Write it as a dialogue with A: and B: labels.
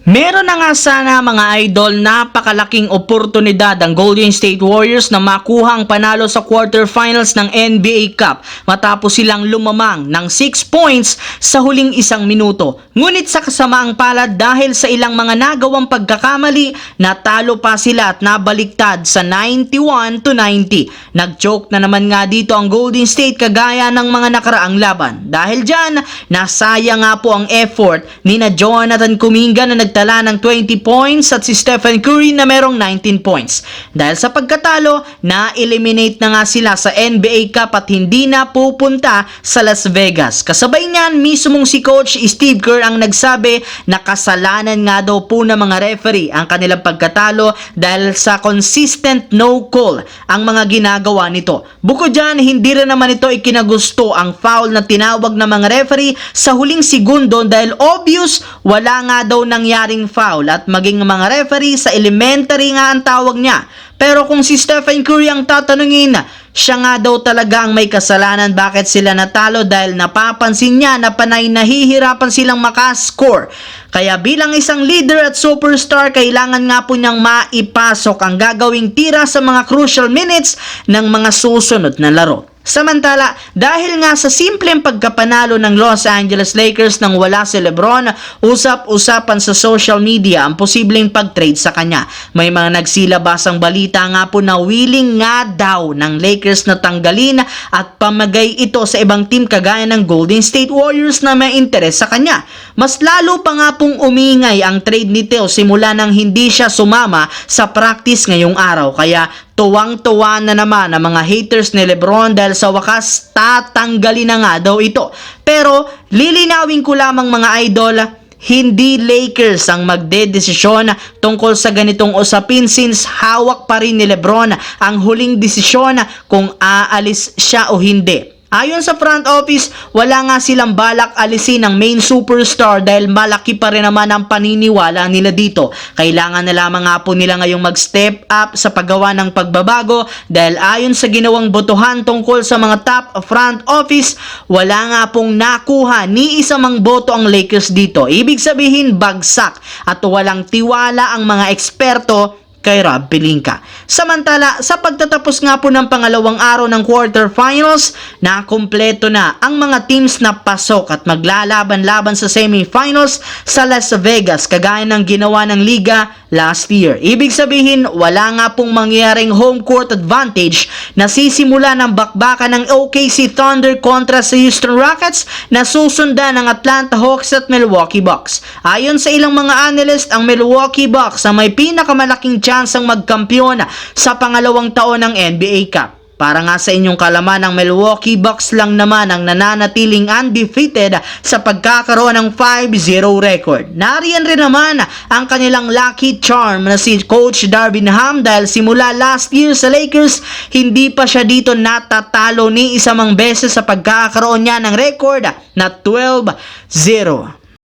A: Meron na nga sana mga idol, napakalaking oportunidad ang Golden State Warriors na makuha ang panalo sa quarterfinals ng NBA Cup matapos silang lumamang ng 6 points sa huling isang minuto. Ngunit sa kasamaang palad dahil sa ilang mga nagawang pagkakamali, natalo pa sila at nabaliktad sa 91-90. Nag-choke na naman nga dito ang Golden State kagaya ng mga nakaraang laban. Dahil dyan, nasayang nga po ang effort ni na Jonathan Kuminga na nagtala ng 20 points at si Stephen Curry na merong 19 points. Dahil sa pagkatalo, na-eliminate na nga sila sa NBA Cup at hindi na pupunta sa Las Vegas. Kasabay niyan, mismong si Coach Steve Kerr ang nagsabi na kasalanan nga daw po ng mga referee ang kanilang pagkatalo dahil sa consistent no call ang mga ginagawa nito. Bukod dyan, hindi rin naman ito ikinagusto ang foul na tinawag ng mga referee sa huling segundo dahil obvious wala nga daw nangyaring foul at maging mga referee sa elementary nga ang tawag niya. Pero kung si Stephen Curry ang tatanungin, siya nga daw talaga ang may kasalanan bakit sila natalo dahil napapansin niya na panay nahihirapan silang makascore. Kaya bilang isang leader at superstar, kailangan nga po niyang maipasok ang gagawing tira sa mga crucial minutes ng mga susunod na laro. Samantala, dahil nga sa simpleng pagkapanalo ng Los Angeles Lakers nang wala si LeBron, usap-usapan sa social media ang posibleng pag-trade sa kanya. May mga nagsilabasang balita nga po na willing nga daw ng Lakers na tanggalin at pamagay ito sa ibang team kagaya ng Golden State Warriors na may interes sa kanya. Mas lalo pa nga pong umingay ang trade nito simula nang hindi siya sumama sa practice ngayong araw. Kaya tuwang-tuwa na naman ang mga haters ni LeBron dahil sa wakas tatanggalin na nga daw ito. Pero lilinawin ko lamang mga idol, hindi Lakers ang magdedesisyon tungkol sa ganitong usapin since hawak pa rin ni LeBron ang huling desisyon kung aalis siya o hindi. Ayon sa front office, wala nga silang balak alisin ang main superstar dahil malaki pa rin naman ang paniniwala nila dito. Kailangan na lamang nga po nila ngayong mag-step up sa paggawa ng pagbabago dahil ayon sa ginawang botohan tungkol sa mga top front office, wala nga pong nakuha ni isa mang boto ang Lakers dito. Ibig sabihin bagsak at walang tiwala ang mga eksperto kay Rob Pelinka. Samantala, sa pagtatapos nga po ng pangalawang araw ng quarterfinals, nakumpleto na ang mga teams na pasok at maglalaban-laban sa semifinals sa Las Vegas kagaya ng ginawa ng liga last year. Ibig sabihin, wala nga pong mangyaring home court advantage na sisimula ng bakbakan ng OKC Thunder kontra sa Houston Rockets na susundan ng Atlanta Hawks at Milwaukee Bucks. Ayon sa ilang mga analyst, ang Milwaukee Bucks ang may pinakamalaking chance ang magkampiyon sa pangalawang taon ng NBA Cup. Para nga sa inyong kalaman, ang Milwaukee Bucks lang naman ang nananatiling undefeated sa pagkakaroon ng 5-0 record. Nariyan rin naman ang kanilang lucky charm na si Coach Darvin Ham dahil simula last year sa Lakers, hindi pa siya dito natatalo ni isa mang beses sa pagkakaroon niya ng record na 12-0.